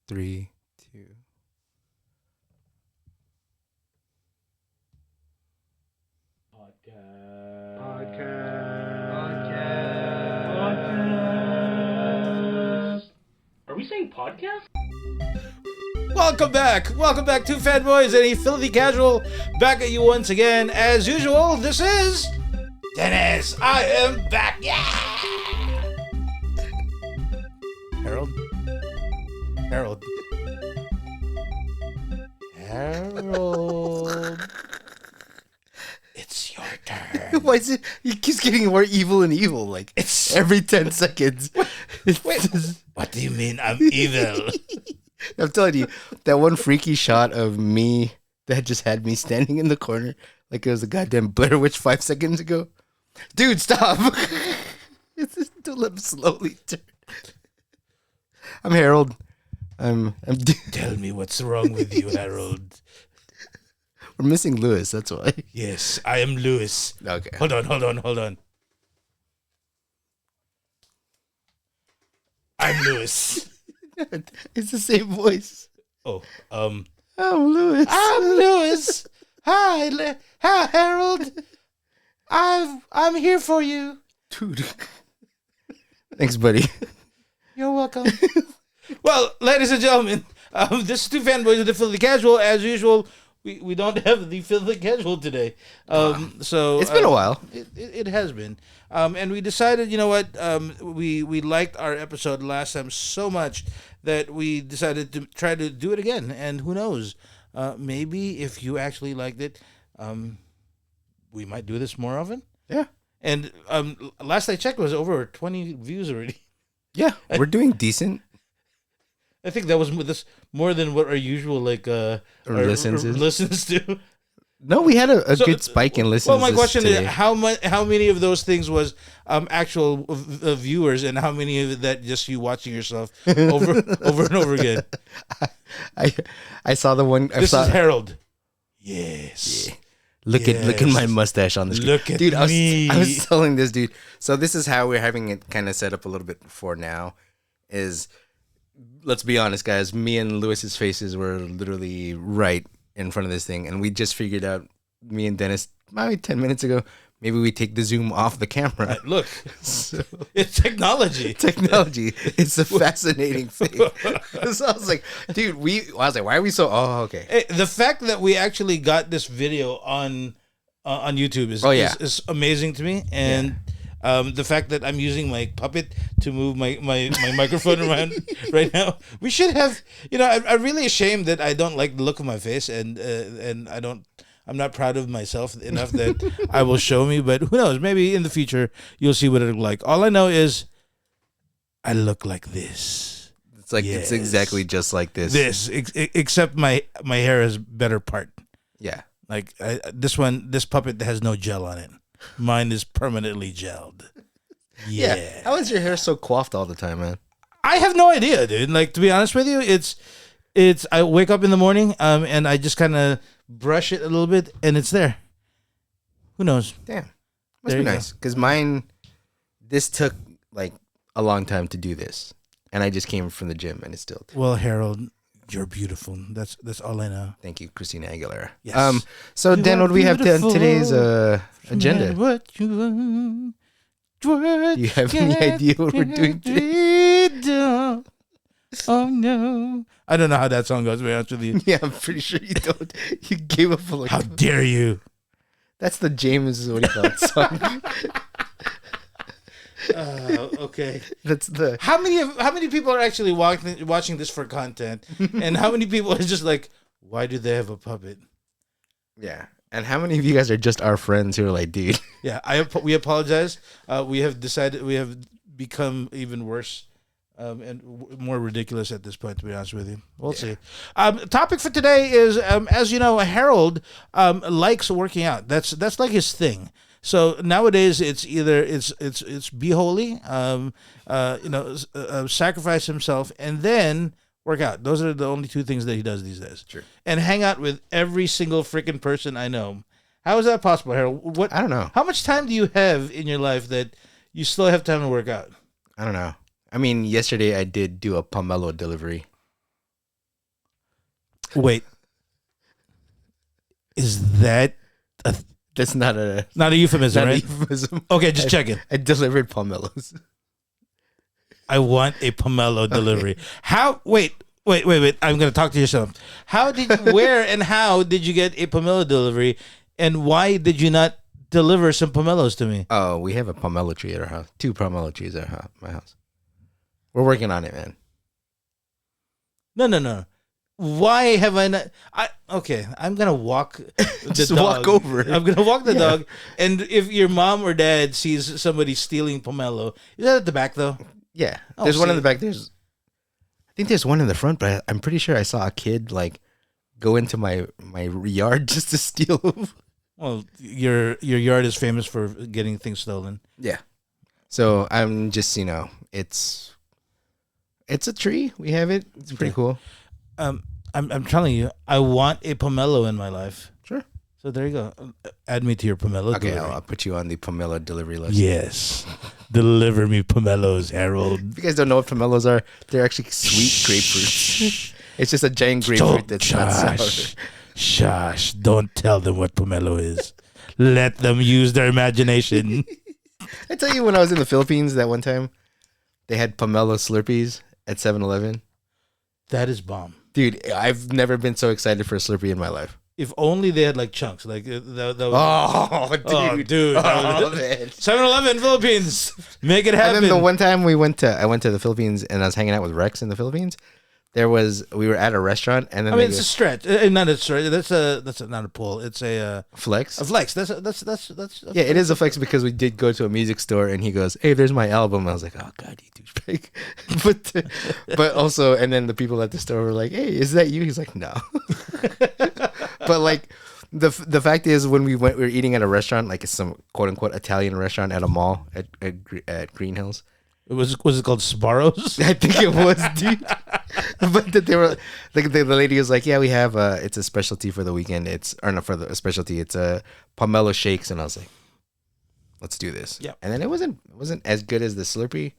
3, 2. Podcast. Are we saying podcast? Welcome back to Fanboys and a Filthy Casual. Back at you once again. As usual, this is Dennis. I am back. Yeah! Harold. It's your turn. Why is it? He keeps getting more evil and evil. Like It's every 10 seconds. Wait, what do you mean I'm evil? I'm telling you, that one freaky shot of me that just had me standing in the corner like it was a goddamn Blair Witch 5 seconds ago. Dude, stop. Don't let him slowly turn. I'm Harold. I'm Tell me what's wrong with you, Harold. We're missing Lewis, that's why. Yes, I am Lewis. Okay. Hold on. I'm Lewis. It's the same voice. Oh, I'm Lewis. Hi, Harold. I'm here for you. Dude. Thanks, buddy. You're welcome. Well, ladies and gentlemen, this is Two Fanboys of the Filthy Casual. As usual, we don't have the Filthy Casual today. So It's been a while. It has been. And we decided, you know what, we liked our episode last time so much that we decided to try to do it again. And who knows, maybe if you actually liked it, we might do this more often. Yeah. And last I checked, it was over 20 views already. Yeah, we're doing decent. I think that was with this more than what our usual our listens to. No, we had a good spike in listens. Well, my question today. is how many of those things was actual viewers, and how many of that just you watching yourself over and over again? I saw the one. This is Harold. Yes. Yeah. Look at my mustache on the screen. Look at dude, me. I was telling this dude. So this is how we're having it kind of set up a little bit before now. Is let's be honest, guys. Me and Lewis's faces were literally right in front of this thing, and we just figured out, me and Dennis, maybe 10 minutes ago, maybe we take the zoom off the camera. Look, it's technology. Technology. It's a fascinating thing. So I was like, dude, why are we so? Oh, okay. Hey, the fact that we actually got this video on YouTube is amazing to me, and the fact that I'm using my puppet to move my microphone around right now. We should have, I'm really ashamed that I don't like the look of my face, and I'm not proud of myself enough that I will show me, but who knows? Maybe in the future you'll see what it look like. All I know is I look like this. It's like It's exactly just like this. Except my hair is better part. Yeah. Like this puppet has no gel on it. Mine is permanently gelled. Yeah. How is your hair so coiffed all the time, man? I have no idea, dude. Like, to be honest with you, it's I wake up in the morning, and I just kind of brush it a little bit, and it's there. Who knows? Damn. Must be nice. Because mine, this took like a long time to do this. And I just came from the gym, and it's still. Well, Harold, you're beautiful. That's all I know. Thank you, Christina Aguilera. Yes. So Dan, what do we have on today's agenda? What you Do you have any idea what we're doing today? Oh no! I don't know how that song goes. To be honest with you. Yeah, I'm pretty sure you don't. You gave up for like. How dare you? That's the James, what do you call it, song. Okay. That's the. How many people are actually watching this for content, and how many people are just like, why do they have a puppet? Yeah, and how many of you guys are just our friends who are like, dude? Yeah, we apologize. We have decided we have become even worse. And more ridiculous at this point, to be honest with you. We'll see. Topic for today is, as you know, Harold likes working out. That's like his thing. So nowadays, it's either it's be holy, sacrifice himself, and then work out. Those are the only two things that he does these days. Sure. And hang out with every single freaking person I know. How is that possible, Harold? I don't know. How much time do you have in your life that you still have time to work out? I don't know. I mean, yesterday I did do a pomelo delivery. Wait, is that That's not a euphemism, not a right? euphemism. Okay, just checking. I delivered pomelos. I want a pomelo delivery. How? Wait. I'm going to talk to yourself. Where and how did you get a pomelo delivery, and why did you not deliver some pomelos to me? Oh, we have a pomelo tree at our house. 2 pomelo trees at my house. We're working on it, man. No. Why have I not? I'm gonna walk the Just dog. walk over. I'm gonna walk the dog, and if your mom or dad sees somebody stealing pomelo, is that at the back though? Yeah, Oh, there's one in see. the back. I think there's one in the front, but I'm pretty sure I saw a kid like go into my yard just to steal them. Well, your yard is famous for getting things stolen. Yeah. So I'm just it's a tree. We have it. It's pretty cool. I'm telling you, I want a pomelo in my life. Sure. So there you go. Add me to your pomelo. Okay, delivery. I'll put you on the pomelo delivery list. Yes, deliver me pomelos, Harold. If you guys don't know what pomelos are, they're actually sweet grapefruits. It's just a giant grapefruit that's not sour. Shush! Don't tell them what pomelo is. Let them use their imagination. I tell you, when I was in the Philippines that one time, they had pomelo Slurpees at 7-Eleven. That is bomb. Dude, I've never been so excited for a Slurpee in my life. If only they had like chunks. Like that was, Oh, dude. Oh, man. 7-Eleven Philippines. Make it happen. And then the one time I went to the Philippines and I was hanging out with Rex in the Philippines. We were at a restaurant and then it's a stretch. Not a stretch. That's not a pull. It's a flex. A flex. That's Yeah, it is a flex because we did go to a music store and he goes, "Hey, there's my album." I was like, "Oh God, you douchebag!" but also, and then the people at the store were like, "Hey, is that you?" He's like, "No." But like the fact is, when we were eating at a restaurant, like some quote unquote Italian restaurant at a mall at Green Hills. Was it called Sbarro's? I think it was, dude. But that they were like the lady was like, "Yeah, we have it's a specialty for the weekend. It's a specialty. It's a pomelo shakes." And I was like, "Let's do this." Yeah. And then it wasn't as good as the Slurpee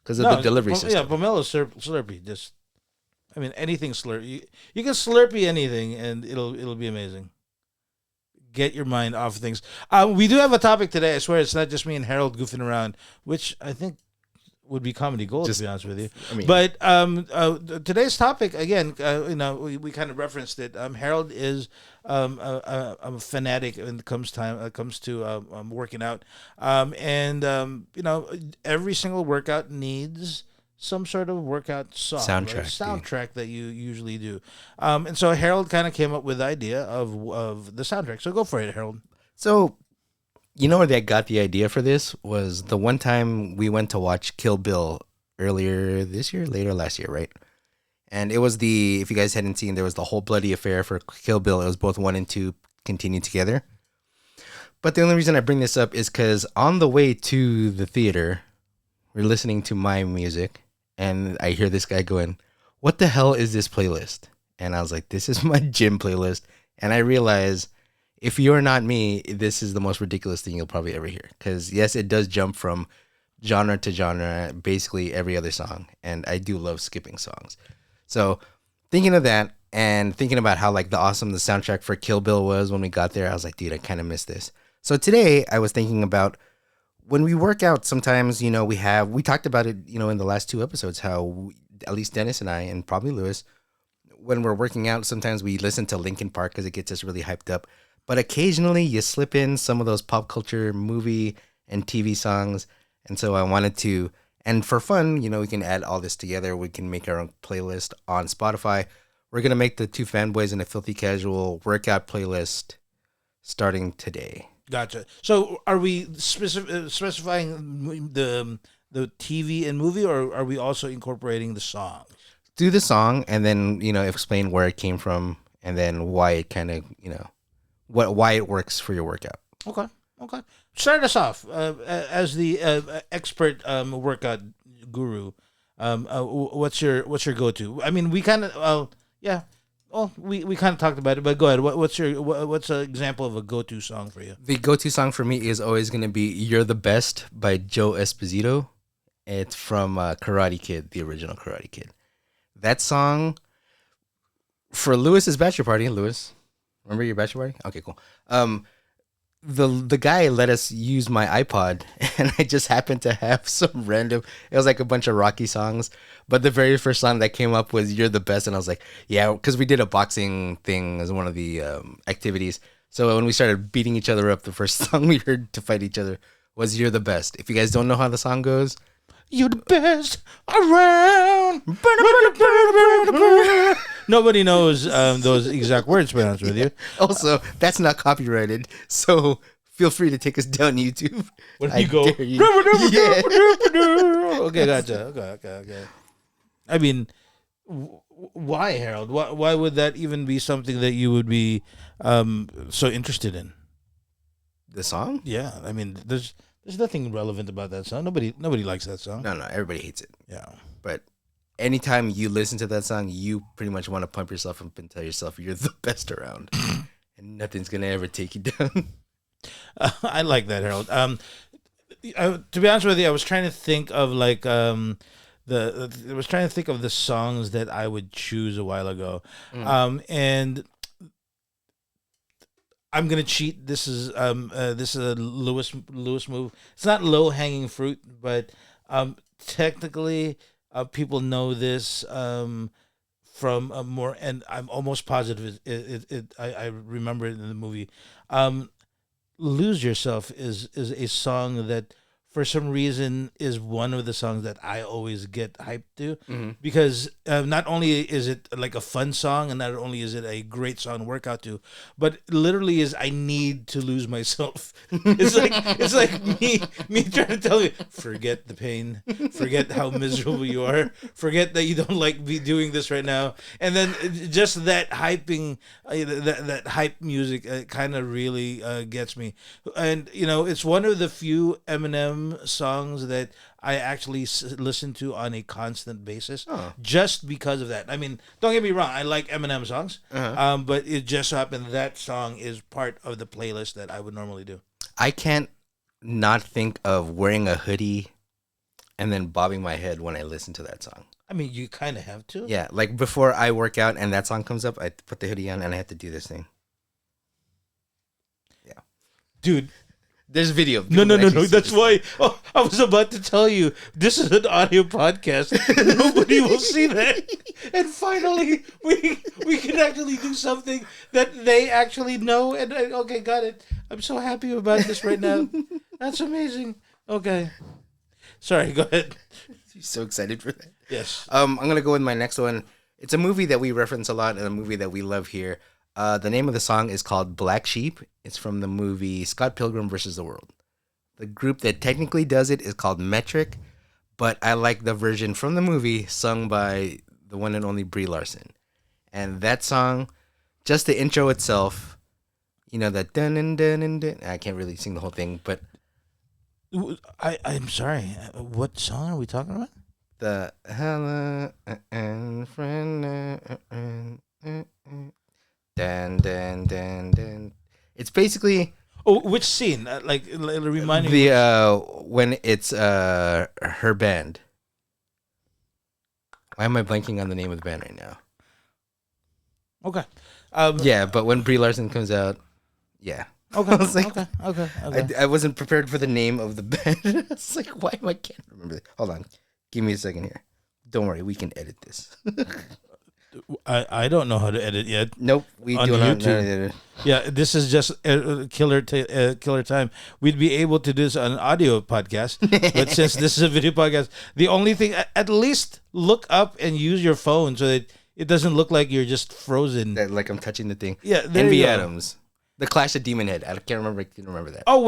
because of the delivery system. Yeah, pomelo Slurpee. Just, anything Slurpee. You can Slurpee anything, and it'll be amazing. Get your mind off things. We do have a topic today. I swear, it's not just me and Harold goofing around, which I think would be comedy gold, to be honest with you. But today's topic, again, we kind of referenced it. Harold is a fanatic when it comes to working out, every single workout needs some sort of workout song, soundtrack that you usually do, and so Harold kind of came up with the idea of the soundtrack. So go for it, Harold. So, where they got the idea for this was the one time we went to watch Kill Bill earlier this year, later last year, right? And it was if you guys hadn't seen, there was the whole bloody affair for Kill Bill. It was both 1 and 2 continued together. But the only reason I bring this up is because on the way to the theater, we're listening to my music, and I hear this guy going, "What the hell is this playlist?" And I was like, "This is my gym playlist." And I realized, if you're not me, this is the most ridiculous thing you'll probably ever hear. Because, yes, it does jump from genre to genre, basically every other song. And I do love skipping songs. So, thinking of that and thinking about how, like, the soundtrack for Kill Bill was when we got there, I was like, dude, I kind of miss this. So, today, I was thinking about when we work out, sometimes, we talked about it, in the last 2 episodes, how at least Dennis and I, and probably Lewis, when we're working out, sometimes we listen to Linkin Park because it gets us really hyped up. But occasionally you slip in some of those pop culture movie and TV songs. And so I wanted to, and for fun, we can add all this together. We can make our own playlist on Spotify. We're going to make the 2 fanboys and a filthy casual workout playlist starting today. Gotcha. So are we specifying the TV and movie, or are we also incorporating the song? Do the song and then, explain where it came from and then why it kind of, why it works for your workout. Okay. Start us off as the expert workout guru. What's your go-to? We kind of we kind of talked about it, but go ahead. What's an example of a go-to song for you? The go-to song for me is always going to be "You're the Best" by Joe Esposito. It's from Karate Kid, the original Karate Kid. That song for Lewis's bachelor party, Lewis, remember your bachelor party? Okay, cool. The guy let us use my iPod, and I just happened to have some random. It was like a bunch of Rocky songs, but the very first song that came up was "You're the Best," and I was like, yeah, because we did a boxing thing as one of the activities. So when we started beating each other up, the first song we heard to fight each other was "You're the Best." If you guys don't know how the song goes, you're the best around. Nobody knows those exact words, to be honest with you. Also, that's not copyrighted, so feel free to take us down YouTube. When you go, okay, gotcha. Okay. I mean, why, Harold? Why would that even be something that you would be so interested in? The song? Yeah, I mean, there's nothing relevant about that song. Nobody likes that song. No, everybody hates it. Yeah, but anytime you listen to that song, you pretty much want to pump yourself up and tell yourself you're the best around, and nothing's gonna ever take you down. I like that, Harold. To be honest with you, I was trying to think of like I was trying to think of the songs that I would choose a while ago, and I'm gonna cheat. This is a Lewis move. It's not low hanging fruit, but technically. People know this from more, and I'm almost positive I remember it in the movie. "Lose Yourself" is a song that, for some reason, is one of the songs that I always get hyped to, because not only is it like a fun song, and not only is it a great song to work out to, but literally is I need to lose myself. It's like me trying to tell you, forget the pain, forget how miserable you are, forget that you don't like me doing this right now, and then just that hyping, that hype music kind of really gets me, and it's one of the few Eminem songs that I actually listen to on a constant basis, just because of that. I mean, don't get me wrong, I like Eminem songs, but it just so happened that song is part of the playlist that I would normally do. I can't not think of wearing a hoodie and then bobbing my head when I listen to that song. I mean, you kind of have to. Yeah, like before I work out and that song comes up, I put the hoodie on and I have to do this thing. Yeah. Dude. There's video. No. That's why I was about to tell you, this is an audio podcast. Nobody will see that. And finally, we can actually do something that they actually know. And okay, got it. I'm so happy about this right now. That's amazing. Okay. Sorry, go ahead. You're so excited for that. Yes. I'm going to go with my next one. It's a movie that we reference a lot and a movie that we love here. The name of the song is called Black Sheep. It's from the movie Scott Pilgrim vs. the World. The group that technically does it is called Metric, but I like the version from the movie sung by the one and only Brie Larson. And that song, just the intro itself, that dun dun dun dun. I can't really sing the whole thing, but I'm sorry. What song are we talking about? The hello and friend. Dan. It's basically. Oh, which scene? Remind me. When it's her band. Why am I blanking on the name of the band right now? Okay. Yeah, but when Brie Larson comes out, yeah. Okay. I was like, okay. I wasn't prepared for the name of the band. It's like, why am I can't remember that? Hold on, give me a second here. Don't worry, we can edit this. I don't know how to edit yet. Nope, we on do not YouTube. Yeah, this is just killer time. We'd be able to do this on an audio podcast, but since this is a video podcast, the only thing, at least look up and use your phone so that it doesn't look like you're just frozen. Like I'm touching the thing. Yeah, Envy Adams, The Clash of Demon Head. I can't remember. I can remember that. Oh,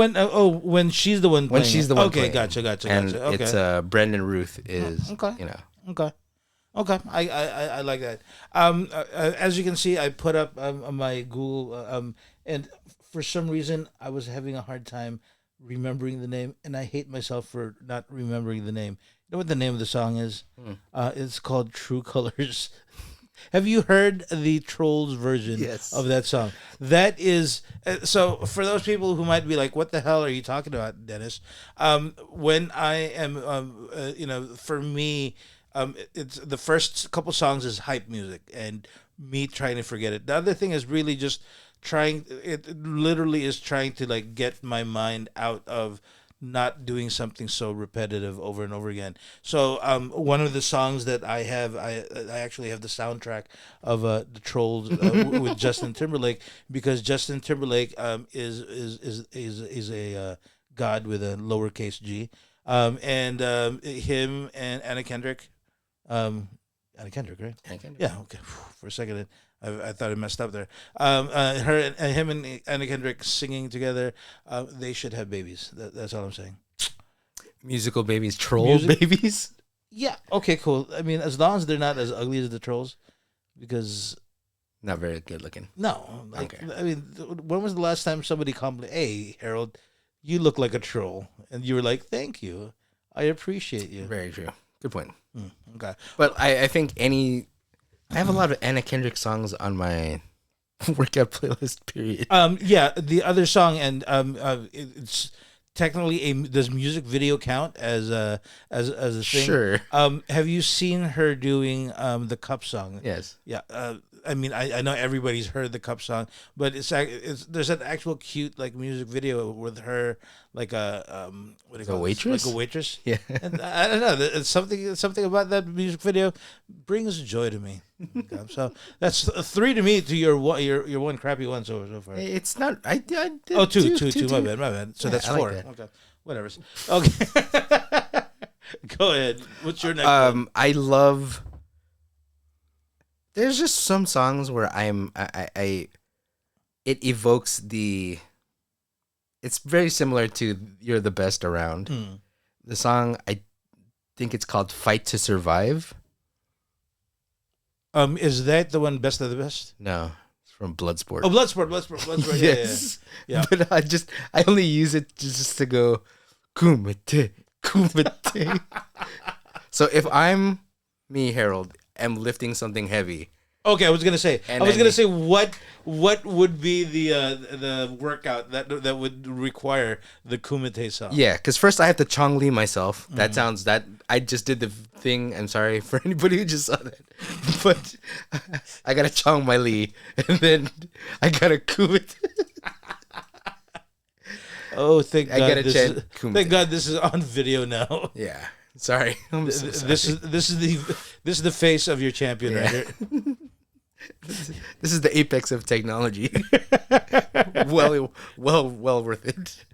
when she's the one. When she's the one. Okay, playing. gotcha. And Okay. it's Brandon Ruth is. Okay. Okay, I like that. As you can see, I put up my Google, and for some reason, I was having a hard time remembering the name, and I hate myself for not remembering the name. You know what the name of the song is? It's called True Colors. Have you heard the Trolls version of that song? That is, so for those people who might be like, what the hell are you talking about, Dennis? When I am, for me, it's the first couple songs is hype music and me trying to forget it. The other thing is really just trying. It literally is trying to like get my mind out of not doing something so repetitive over and over again. So one of the songs that I have, I actually have the soundtrack of the Trolls with Justin Timberlake, because Justin Timberlake is a god with a lowercase g, and him and Anna Kendrick, Anna Kendrick, right? Anna Kendrick. Yeah. Okay. For a second, I thought I messed up there. Him and Anna Kendrick singing together. They should have babies. That's all I'm saying. Musical babies, troll babies. Yeah. Okay. Cool. I mean, as long as they're not as ugly as the trolls, because not very good looking. No. Like, Okay. I mean, when was the last time somebody complimented? Hey, Harold, you look like a troll, and you were like, "Thank you, I appreciate you." Very true. Good point. Okay. But I think I have a lot of Anna Kendrick songs on my workout playlist. Period. Yeah, the other song, and it's technically does music video count as a thing? Sure. Have you seen her doing the Cup song? Yes. Yeah. I mean, I know everybody's heard the Cup song, but it's there's an actual cute like music video with her like a what do you call waitress? Like a waitress. Yeah. And I don't know. It's something about that music video brings joy to me. So that's 3 to me to your one crappy one so far. It's not. I did. Oh, two. My bad. So Yeah, that's I like 4. that. Okay, whatever. Okay, go ahead. What's your next one? I love. There's just some songs where I it evokes the. It's very similar to "You're the Best Around." The song, I think it's called "Fight to Survive." Is that the one Best of the Best? No, it's from Bloodsport. Oh, Bloodsport. Yes. Yeah. But I only use it just to go kumite, kumite. So if I'm me, Harold, am lifting something heavy. Okay, I was gonna say. And I was then- gonna say what would be the workout that would require the Kumite song? Yeah, because first I have to Chong Li myself. That I just did the thing. I'm sorry for anybody who just saw that, but I gotta Chong my Li, and then I gotta Kumite. Oh, thank I God! gotta chant Kumite. Thank God this is on video now. Yeah, sorry. I'm so sorry. This is the face of your champion right here. This is the apex of technology. well worth it.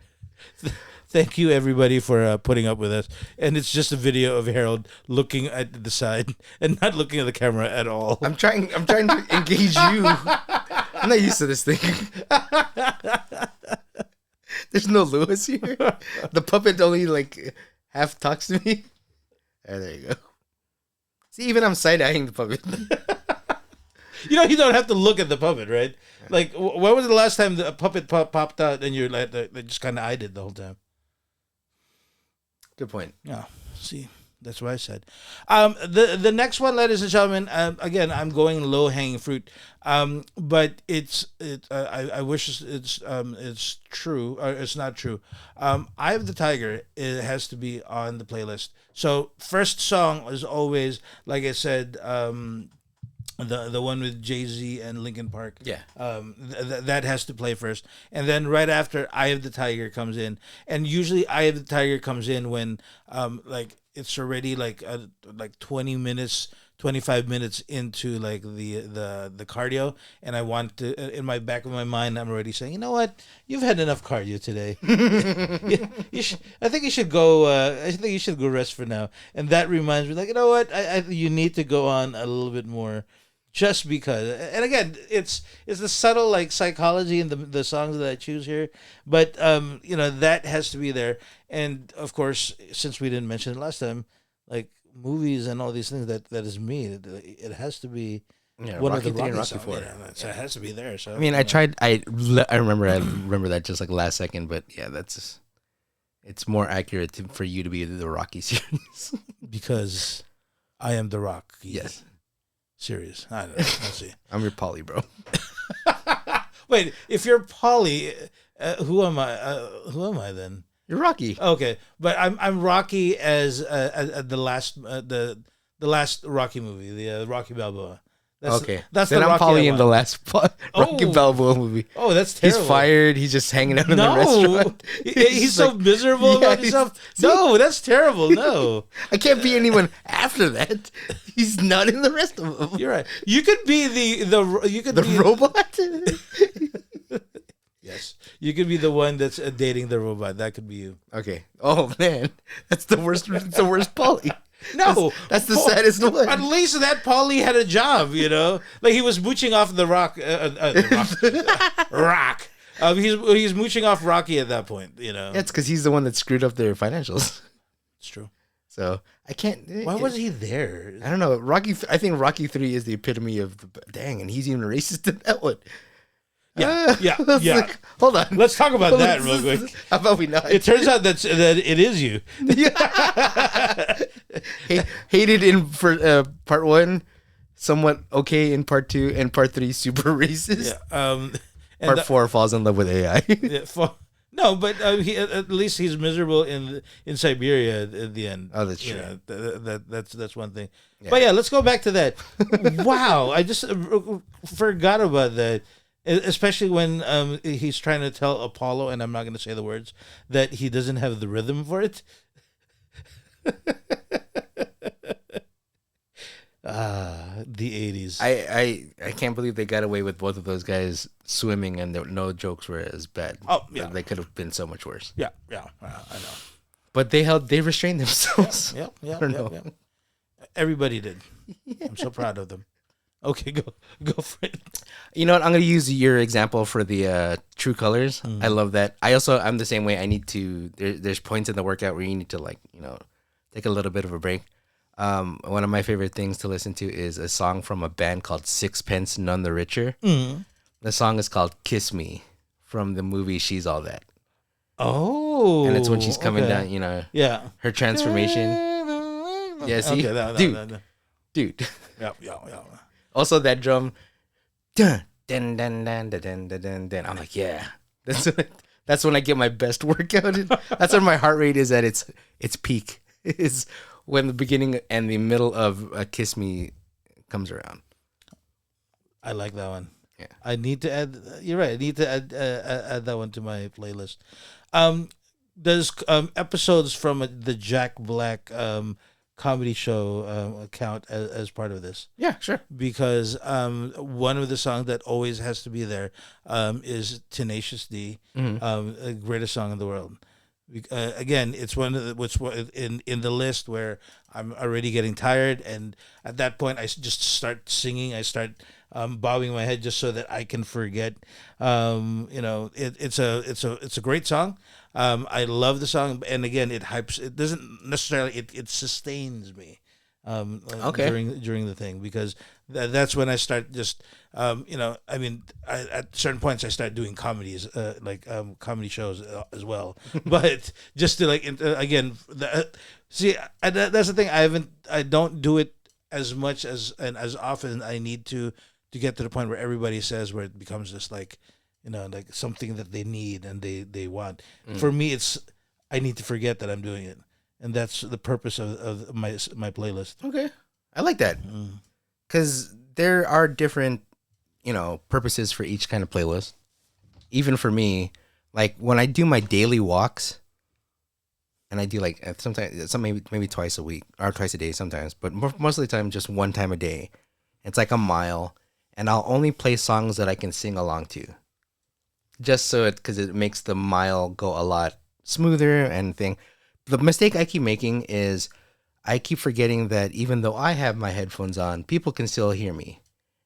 Thank you everybody for putting up with us. And it's just a video of Harold looking at the side and not looking at the camera at all. I'm trying to engage you. I'm not used to this thing. There's no Lewis here. The puppet only like half talks to me. There you go. See, even I'm side-eyeing the puppet. You know, you don't have to look at the puppet, right? Like, when was the last time the puppet popped out and you're like, they just kind of eyed it the whole time? Good point. Yeah, see, that's what I said. The next one, ladies and gentlemen, again, I'm going low hanging fruit, but I wish it's true or it's not true. Eye of the Tiger, it has to be on the playlist. So first song is always, like I said, the one with Jay-Z and Linkin Park. Yeah. That has to play first, and then right after Eye of the Tiger comes in, and usually Eye of the Tiger comes in when like it's already like 20 minutes, 25 minutes into like the cardio, and I want to, in my back of my mind, I'm already saying, you know what, you've had enough cardio today. I think you should go. I think you should go rest for now. And that reminds me, like, you know what, you need to go on a little bit more. Just because, and again, it's the subtle like psychology in the songs that I choose here, but you know, that has to be there. And of course, since we didn't mention it last time, like movies and all these things, that is me. It has to be one Rocky of the 3 and Rocky Rocky songs. 4. Yeah, so it has to be there. So I mean, I tried. I remember that just like last second, but yeah, it's more accurate for you to be the Rocky series. because I am the Rock. Yes. Serious. I don't know. Let's see. I'm your Polly, bro. Wait, if you're Polly, who am I? Who am I then? You're Rocky. Okay, but I'm Rocky as the last the the last Rocky movie, the Rocky Balboa. That's, okay, that's then the I'm Rocky probably I in the want. last Rocky Balboa movie. Oh, that's He's terrible. fired. He's just hanging out in the No, restaurant. he's so like- miserable Yeah, about himself. No, that's terrible. No, I can't be anyone after that. He's not in the rest of them. you're right. You could be you could The be robot. yes. You could be the one that's dating the robot. That could be you. Okay. Oh man, that's the worst. It's the worst Polly. No, That's the saddest one. At least that Paulie had a job, like he was mooching off the rock. Rock. He's mooching off Rocky at that point. That's because he's the one that screwed up their financials. It's true. So I can't. Why was he there? I don't know. I think Rocky 3 is the epitome of the dang, and he's even racist in that one. Yeah, I was yeah. like, hold on. Let's talk about that real quick. How about we not? It turns out that it is you. Hated in for part 1, somewhat okay in part 2, and part 3 super racist. Yeah. Part 4 falls in love with AI. No, but he at least he's miserable in Siberia at the end. Oh, that's true. That's one thing. Yeah. But yeah, let's go back to that. Wow, I just forgot about that. Especially when he's trying to tell Apollo, and I'm not going to say the words, that he doesn't have the rhythm for it. The 80s. I can't believe they got away with both of those guys swimming, and no jokes were as bad. Oh, yeah. They could have been so much worse. Yeah, I know. But they restrained themselves. Yeah. I don't know. Everybody did. I'm so proud of them. Okay, go for it. You know what? I'm gonna use your example for the True Colors. I love that. I'm the same way. I need to. There's points in the workout where you need to take a little bit of a break. One of my favorite things to listen to is a song from a band called Sixpence None the Richer. The song is called "Kiss Me" from the movie She's All That. Oh, And it's when she's coming okay. down. Yeah, Her transformation. Yeah, see, Okay, dude. Yeah. Also, that drum, dun dun dun dun dun dun dun dun. dun. I'm like, yeah, that's when I get my best workout. That's when my heart rate is at its peak. Is when the beginning and the middle of "Kiss Me" comes around. I like that one. Yeah. I need to add. You're right. I need to add that one to my playlist. Does episodes from the Jack Black comedy show count as part of this? Yeah, sure. Because one of the songs that always has to be there is Tenacious D, the greatest song in the world. Again, it's one of in the list where I'm already getting tired, and at that point I just start singing. I start bobbing my head just so that I can forget. It's a great song. I love the song, and again, it hypes. It doesn't necessarily. It sustains me. Okay. During the thing, because that's when I start just at certain points I start doing comedies comedy shows as well, but just to that's the thing. I don't do it as much as often I need to get to the point where everybody says, where it becomes just like something that they need and they want. For me, it's I need to forget that I'm doing it. And that's the purpose of my playlist. Okay, I like that because there are different, purposes for each kind of playlist. Even for me, like when I do my daily walks, and I do sometimes maybe twice a week or twice a day sometimes, but most of the time just one time a day. It's like a mile, and I'll only play songs that I can sing along to, just because it makes the mile go a lot smoother and thing. The mistake I keep making is I keep forgetting that even though I have my headphones on, people can still hear me.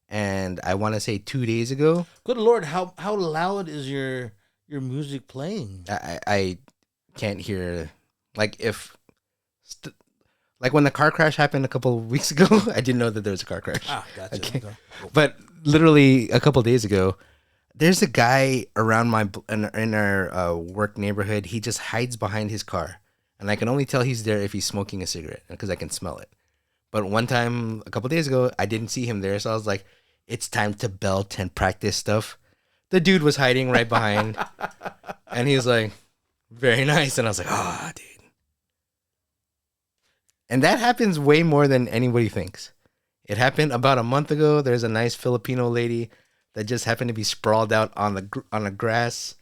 And I want to say 2 days ago. Good Lord, how loud is your music playing? I can't hear. Like when the car crash happened a couple of weeks ago, I didn't know that there was a car crash. Gotcha. Okay. But literally a couple of days ago, there's a guy around in our work neighborhood. He just hides behind his car. And I can only tell he's there if he's smoking a cigarette because I can smell it. But one time, a couple days ago, I didn't see him there. So I was like, it's time to belt and practice stuff. The dude was hiding right behind. And he was like, very nice. And I was like, dude. And that happens way more than anybody thinks. It happened about a month ago. There's a nice Filipino lady that just happened to be sprawled out on a grass,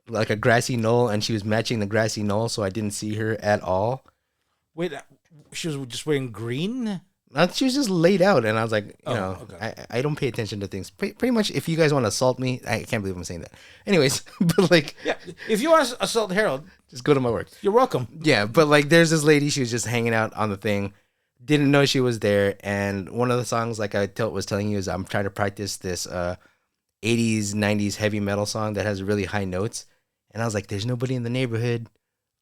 like a grassy knoll, and she was matching the grassy knoll, so I didn't see her at all. Wait, she was just wearing green? She was just laid out, and I was like, okay. I don't pay attention to things. Pretty much, if you guys want to assault me, I can't believe I'm saying that. Anyways, but like, yeah, if you want to assault Harold, just go to my work. You're welcome. Yeah, but like, there's this lady. She was just hanging out on the thing, didn't know she was there, and one of the songs, like I was telling you, is I'm trying to practice this 80s, 90s heavy metal song that has really high notes, and I was like, there's nobody in the neighborhood.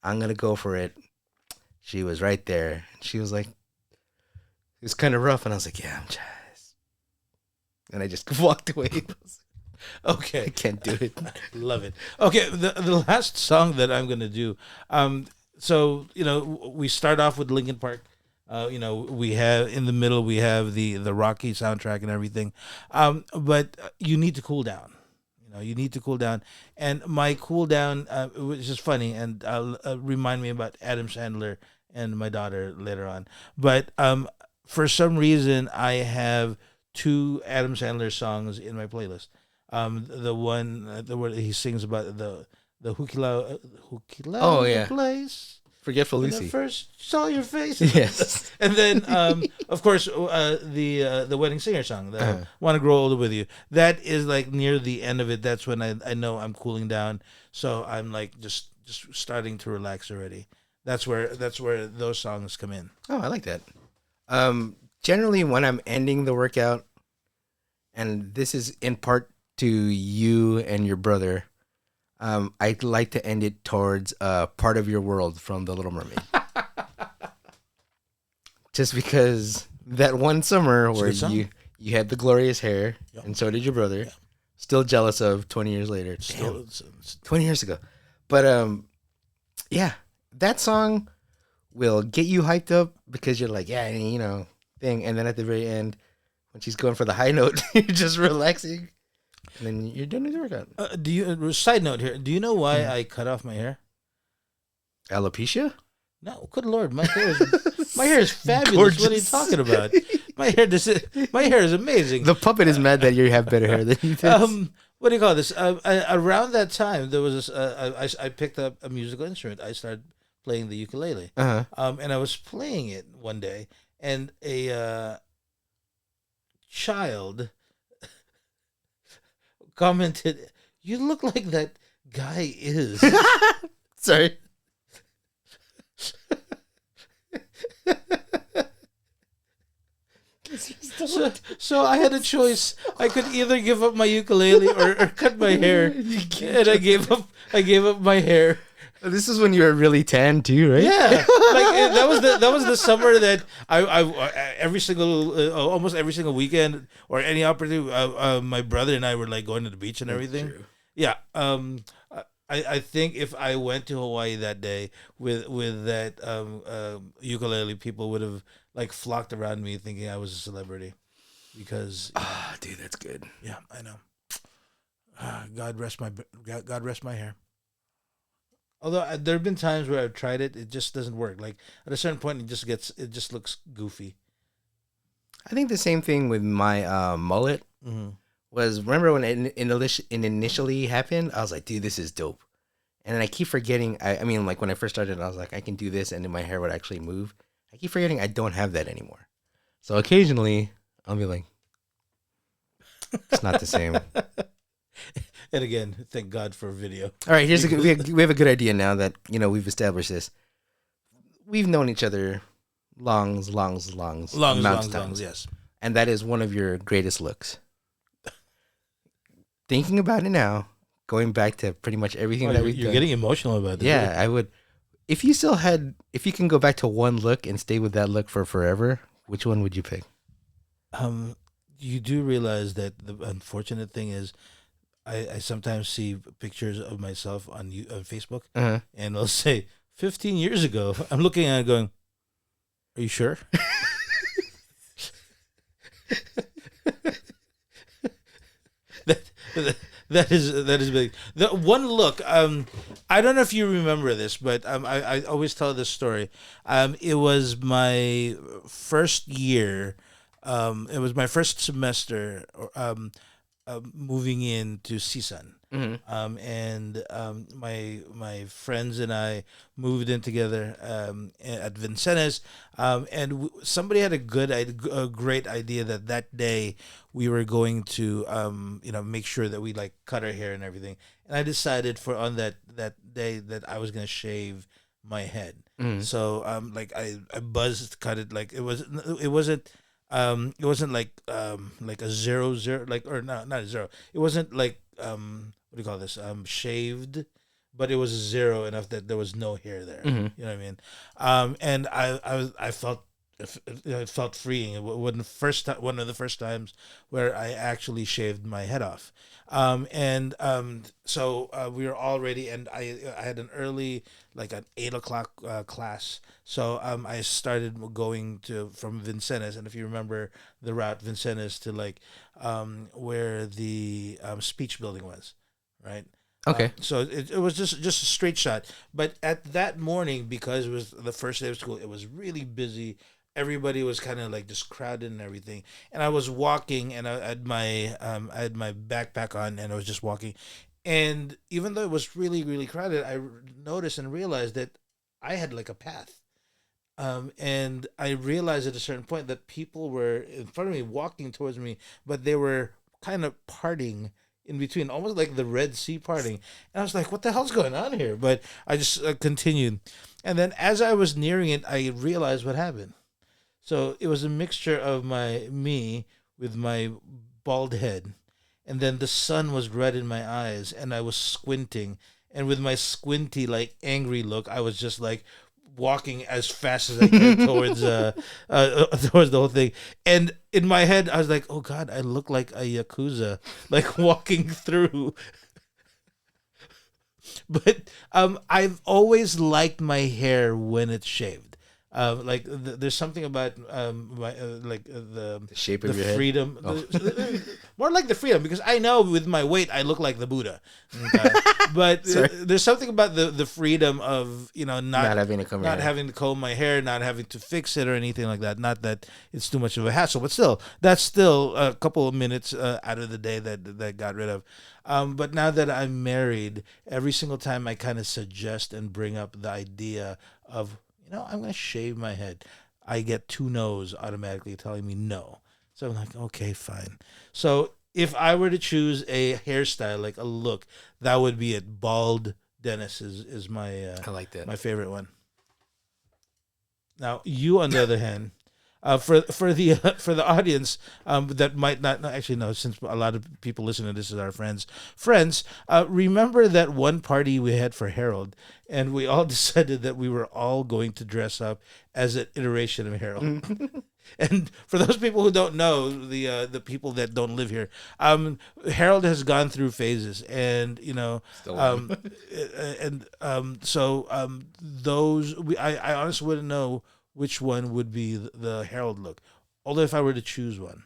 I'm gonna go for it. She was right there. She was like, it was kind of rough, and I was like, yeah, I'm just, and I just walked away. Okay, I can't do it. Love it. Okay, the last song that I'm gonna do. So we start off with Linkin Park. We have in the middle we have the Rocky soundtrack and everything. But you need to cool down. You need to cool down. And my cool down, which is funny, and remind me about Adam Sandler and my daughter later on. But for some reason, I have 2 Adam Sandler songs in my playlist. The one where he sings about the Hukila Oh, yeah. place. Forgetful When Lucy. I first saw your face. Yes. And then, of course, the Wedding Singer song, the Want to Grow Older With You. That is like near the end of it. That's when I know I'm cooling down. So I'm like just starting to relax already. That's where those songs come in. Oh, I like that. Generally, when I'm ending the workout, and this is in part to you and your brother, I like to end it towards Part of Your World from The Little Mermaid. Just because that one summer where you had the glorious hair, yep. And so did your brother. Yep. Still jealous of 20 years later. Damn, 20 years ago. But yeah, that song will get you hyped up because you're like, yeah, thing. And then at the very end, when she's going for the high note, you're just relaxing. And then you're done with your workout. Side note here. Do you know why I cut off my hair? Alopecia? No, good Lord. My hair is fabulous. Gorgeous. What are you talking about? My hair is amazing. The puppet is mad that you have better hair than he does. What do you call this? Around that time, there was this, I picked up a musical instrument. I started playing the ukulele. Uh-huh. And I was playing it one day, and a child commented, "You look like that guy is." Sorry. So I had a choice. I could either give up my ukulele or cut my hair, and I gave up my hair. This is when you were really tan too, right? Yeah, like that was the summer that I almost every single weekend or any opportunity, my brother and I were like going to the beach and everything. Yeah. I think if I went to Hawaii that day with that ukulele, people would have like flocked around me thinking I was a celebrity, because dude, that's good. Yeah, I know. God rest my hair. Although there have been times where I've tried it, it just doesn't work. Like at a certain point, it just looks goofy. I think the same thing with my mullet. Mm-hmm. Was, remember when it initially happened, I was like, dude, this is dope. And then I keep forgetting, I mean, like when I first started, I was like, I can do this, and then my hair would actually move. I keep forgetting I don't have that anymore. So occasionally, I'll be like, it's not the same. And again, thank God for video. All right, we have a good idea now that, we've established this. We've known each other long amounts of times. Yes. And that is one of your greatest looks. Thinking about it now, going back to pretty much everything that we've done. You're getting emotional about this. Yeah, I would. If you can go back to one look and stay with that look for forever, which one would you pick? You do realize that the unfortunate thing is, I sometimes see pictures of myself on Facebook, uh-huh. and they'll say 15 years ago. I'm looking at it going, "Are you sure?" That is big. The one look, I don't know if you remember this, but I always tell this story. It was my first year. It was my first semester. Moving into CSUN. My friends and I moved in together at Vincennes, somebody had a great idea that day we were going to make sure that we like cut our hair and everything, and I decided for on that day that I was gonna shave my head. So I buzzed cut it, like it wasn't like a zero like, or no, not a zero. It wasn't like what do you call this? Shaved, but it was zero enough that there was no hair there. You know what I mean? And I felt it felt freeing. It was one of the first times where I actually shaved my head off. So we were all ready, and I had an early, like an 8:00 class. So I started going from Vincennes, and if you remember the route, Vincennes to like where the speech building was, right? Okay. So it was just a straight shot. But at that morning, because it was the first day of school, it was really busy. Everybody was kind of like just crowded and everything. And I was walking, and I had my backpack on, and I was just walking. And even though it was really, really crowded, I noticed and realized that I had like a path. And I realized at a certain point that people were in front of me walking towards me, but they were kind of parting in between, almost like the Red Sea parting. And I was like, what the hell's going on here? But I just continued. And then as I was nearing it, I realized what happened. So it was a mixture of me with my bald head. And then the sun was red in my eyes, and I was squinting. And with my squinty, like, angry look, I was just like walking as fast as I can towards towards the whole thing. And in my head, I was like, oh God, I look like a Yakuza, like walking through. But I've always liked my hair when it's shaved. There's something about the shape of your head. Freedom, more like the freedom, because I know with my weight I look like the Buddha, okay? But there's something about the freedom of not having to comb my hair, not having to fix it or anything like that. Not that it's too much of a hassle, but still, that's still a couple of minutes out of the day that got rid of. But now that I'm married, every single time I kind of suggest and bring up the idea of, I'm going to shave my head, I get 2 no's automatically telling me no. So I'm like, okay, fine. So if I were to choose a hairstyle, like a look, that would be it. Bald Dennis is my I like that. My favorite one. Now, you, on the other hand, for the audience that might not actually know, since a lot of people listen to this as our friends, remember that one party we had for Harold, and we all decided that we were all going to dress up as an iteration of Harold. And for those people who don't know, the people that don't live here, Harold has gone through phases, and I honestly wouldn't know which one would be the Harold look. Although if I were to choose one,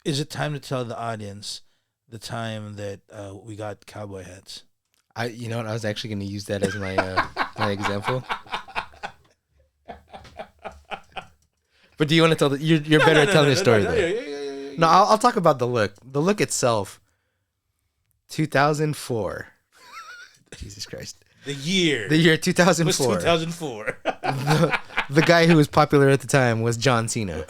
is it time to tell the audience the time that we got cowboy hats? I was actually going to use that as my my example. But do you want to tell you're better at telling the story though. No, I'll talk about the look. The look itself. 2004. Jesus Christ. The year 2004. Was 2004. The guy who was popular at the time was John Cena.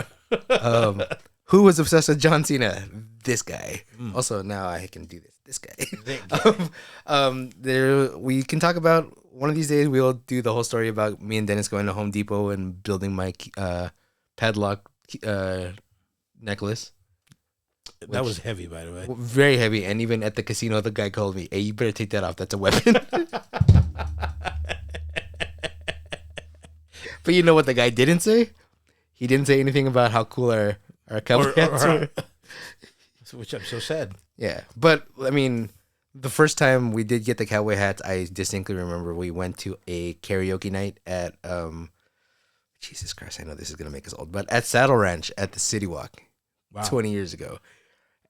Who was obsessed with John Cena? This guy. Also, now I can do this. This guy. We can talk about one of these days. We'll do the whole story about me and Dennis going to Home Depot and building my padlock necklace. That was heavy, by the way. Very heavy. And even at the casino, the guy called me, "Hey, you better take that off. That's a weapon." But you know what the guy didn't say? He didn't say anything about how cool our cowboy hats were. Which I'm so sad. Yeah. But, I mean, the first time we did get the cowboy hats, I distinctly remember we went to a karaoke night at, Jesus Christ, I know this is going to make us old, but at Saddle Ranch at the City Walk 20 years ago.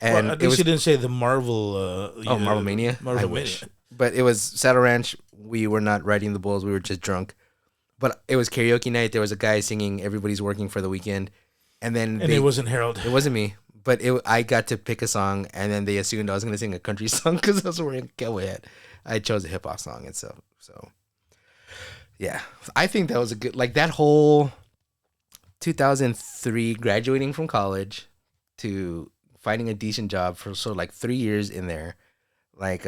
And at least you didn't say the Marvel. Marvel Mania? Marvel I wish. But it was Saddle Ranch. We were not riding the bulls. We were just drunk. But it was karaoke night. There was a guy singing "Everybody's Working for the Weekend," and then it wasn't Harold. It wasn't me. But I got to pick a song, and then they assumed I was going to sing a country song because I was wearing a cowboy hat. I chose a hip hop song, and so yeah, I think that was a good, like, that whole 2003 graduating from college to finding a decent job for like 3 years in there, like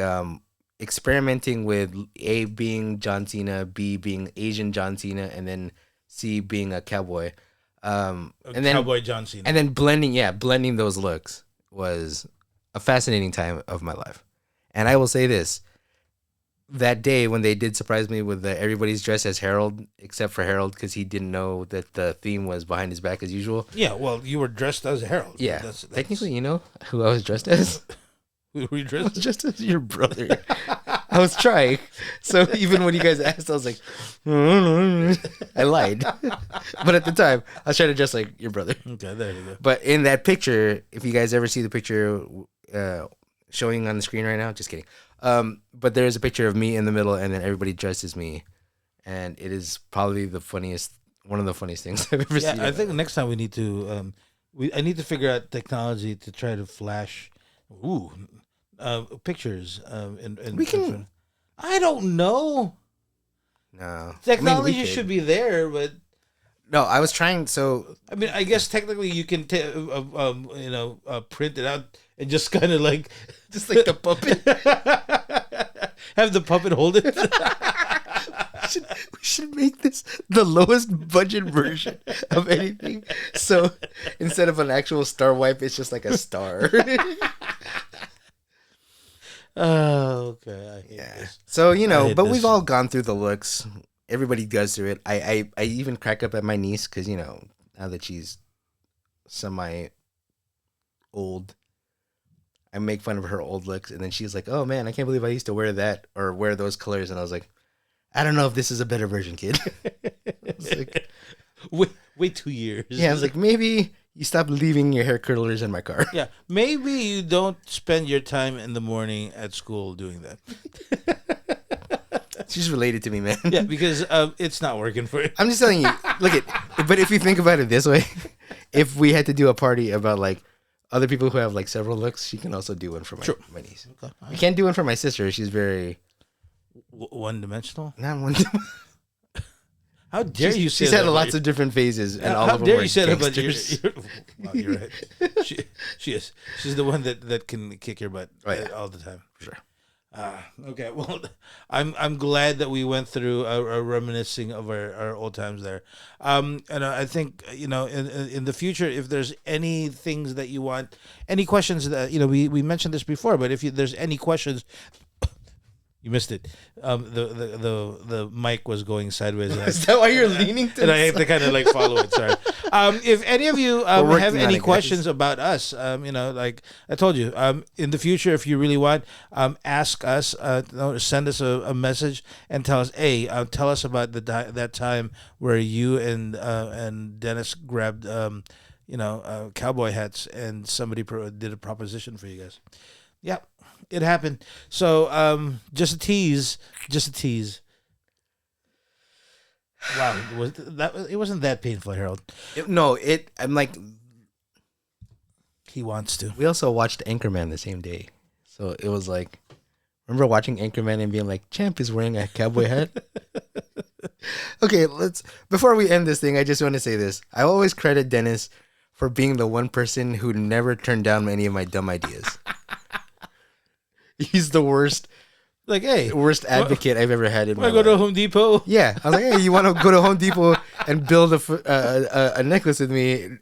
experimenting with A being John Cena, B being Asian John Cena, and then C being a cowboy. And then Cowboy John Cena. And then blending those looks was a fascinating time of my life. And I will say this, that day when they did surprise me with everybody's dressed as Harold, except for Harold, because he didn't know that the theme was behind his back as usual. Yeah, well, you were dressed as Harold. Yeah. That's... Technically, you know who I was dressed as? Who were you dressed as? Just as your brother. I was trying. So even when you guys asked, I was like, I lied. But at the time, I was trying to dress like your brother. Okay, there you go. But in that picture, if you guys ever see the picture showing on the screen right now, just kidding. But there's a picture of me in the middle, and then everybody dressed as me. And it is probably one of the funniest things I've ever seen. Yeah, I think the next time we need to, I need to figure out technology to try to flash, pictures. We can. I don't know. No, Technology should be there, but no. I was trying. So I mean, I guess technically you can, print it out and just kind of like, just like the puppet. Have the puppet hold it. We should make this the lowest budget version of anything. So instead of an actual star wipe, it's just like a star. Oh, okay. I hate this. So, but we've all gone through the looks. Everybody goes through it. I even crack up at my niece because, now that she's semi-old, I make fun of her old looks. And then she's like, oh, man, I can't believe I used to wear that or wear those colors. And I was like, I don't know if this is a better version, kid. I was like, wait 2 years. Yeah, I was like, maybe you stop leaving your hair curlers in my car. Yeah, maybe you don't spend your time in the morning at school doing that. She's related to me, man. Yeah, because it's not working for you. I'm just telling you, but if you think about it this way, if we had to do a party about like other people who have like several looks, she can also do one for my niece. Okay. I can't do one for my sister. She's very one-dimensional. Not one-dimensional. How dare you say she's had lots of different phases, and all of them. How dare you say that about your wow, you're right. She is. She's the one that can kick your butt all the time. Sure. Okay. Well, I'm glad that we went through a reminiscing of our old times there. And I think in the future, if there's any things that you want, any questions that we mentioned this before, but if there's any questions. You missed it. The mic was going sideways. Is that why you're leaning to? And I have to kind of like follow it. Sorry. If any of you have any questions about us, like I told you, in the future, if you really want, ask us. Send us a message and tell us. Hey, tell us about that time where you and Dennis grabbed cowboy hats and somebody did a proposition for you guys. Yeah. It happened. So, just a tease. Wow, it wasn't that painful, Harold. I'm like, he wants to. We also watched Anchorman the same day, so it was like, remember watching Anchorman and being like, Champ is wearing a cowboy hat. Okay, before we end this thing, I just want to say this. I always credit Dennis for being the one person who never turned down any of my dumb ideas. He's the worst. Like, hey, worst advocate I've ever had in my life. Want to go to Home Depot? Yeah, I was like, hey, you want to go to Home Depot and build a necklace with me?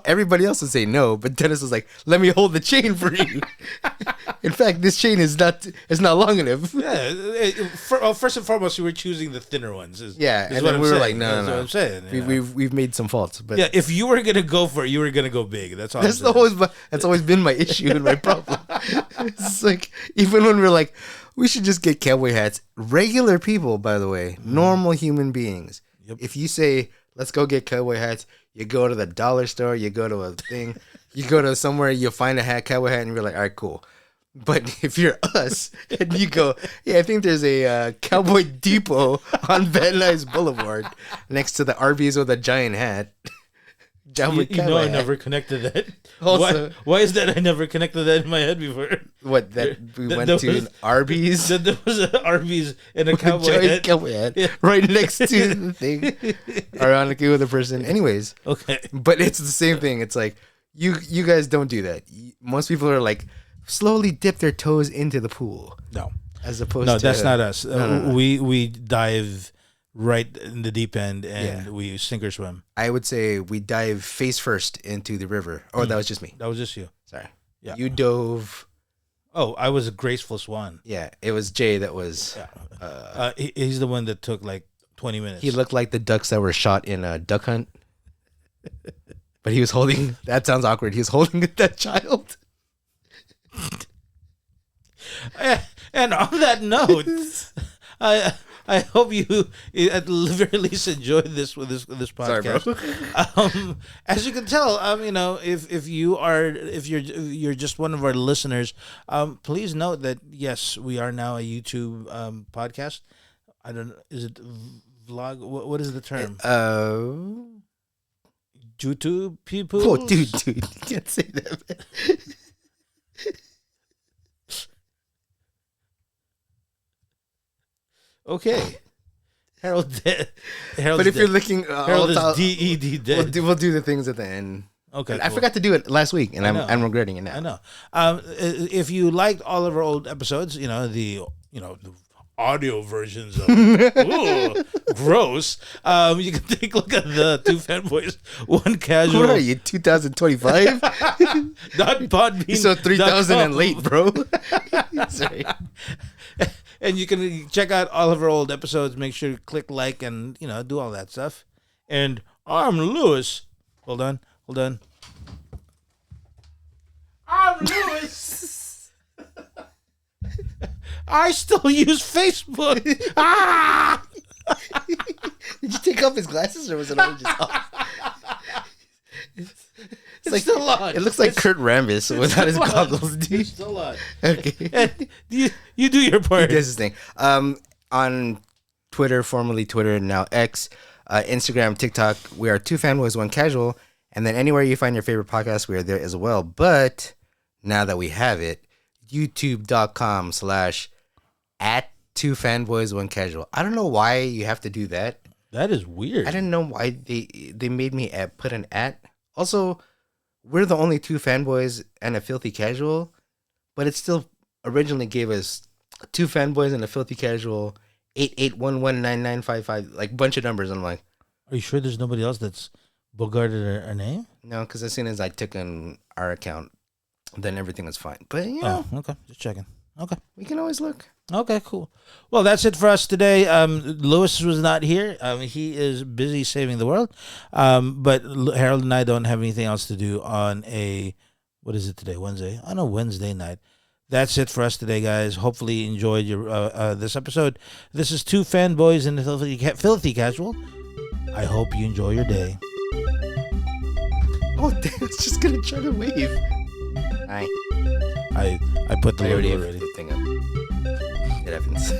Everybody else would say no, but Dennis was like, let me hold the chain for you. In fact, this chain is not long enough. Yeah, first and foremost, you were choosing the thinner ones. And then we were like, no. That's what I'm saying. We've made some faults, but yeah, if you were gonna go for it, you were gonna go big. That's all. That's always been my issue and my problem. It's like even when we're like, we should just get cowboy hats. Regular people, by the way, normal human beings. Yep. If you say, let's go get cowboy hats, you go to the dollar store, you go to a thing, you go to somewhere, you find a cowboy hat, and you're like, all right, cool. But if you're us and you go, yeah, I think there's a Cowboy Depot on Van Nuys Boulevard next to the Arby's with a giant hat. I never connected that. Also, why is that I never connected that in my head before? What, that we went to an Arby's? That there was an Arby's and a cowboy hat. Yeah. Right next to the thing. Ironically with a person. Anyways. Okay. But it's the same thing. It's like, you guys don't do that. Most people are like, slowly dip their toes into the pool. No. As opposed to... to... No, that's not us. No. We dive... right in the deep end, and we sink or swim. I would say we dive face first into the river. Or that was just me. That was just you. Sorry. Yeah. You dove. Oh, I was a graceful swan. Yeah, it was Jay that was. Yeah. He's the one that took like 20 minutes. He looked like the ducks that were shot in a duck hunt. But he was holding. That sounds awkward. He was holding that child. And on that note, I hope you at the very least enjoyed this podcast. Sorry, bro. As you can tell, if you're just one of our listeners, please note that yes, we are now a YouTube podcast. I don't know, is it vlog? What is the term? YouTube people. Oh, dude, you can't say that, man. Okay. Harold. But if you're looking, Harold is DED dead. We'll do the things at the end. Okay. Cool. I forgot to do it last week, and I'm regretting it now. I know. If you liked all of our old episodes, the audio versions of gross. You can take a look at the two fanboys, one casual. What are you, 2025? Not Podbean. So 3,000 and late, bro. Sorry. And you can check out all of our old episodes. Make sure to click like and, do all that stuff. And I'm Lewis. Hold on. I'm Lewis. I still use Facebook. Did you take off his glasses or was it all just off? It's like, still on. It looks like Kurt Rambis without his goggles, dude. It's still on. Okay. And you do your part. He does his thing. On Twitter, formerly Twitter, now X, Instagram, TikTok, we are Two Fanboys, One Casual. And then anywhere you find your favorite podcast, we are there as well. But now that we have it, youtube.com/@2fanboys1casual. I don't know why you have to do that. That is weird. I didn't know why they made me put an @. Also, we're the only two fanboys and a filthy casual, but it still originally gave us two fanboys and a filthy casual 88119955, like bunch of numbers. I'm like, are you sure there's nobody else that's bogarted our name? No, because as soon as I took on our account, then everything was fine. But okay, just checking. Okay, we can always look. Okay, cool. Well, that's it for us today. Lewis was not here. He is busy saving the world. But Harold and I don't have anything else to do on what is it today? Wednesday? On a Wednesday night. That's it for us today, guys. Hopefully you enjoyed this episode. This is Two Fanboys and the Filthy Casual. I hope you enjoy your day. Oh, damn, I was just going to try to wave. Hi. I put the logo already. The thing up. It happens.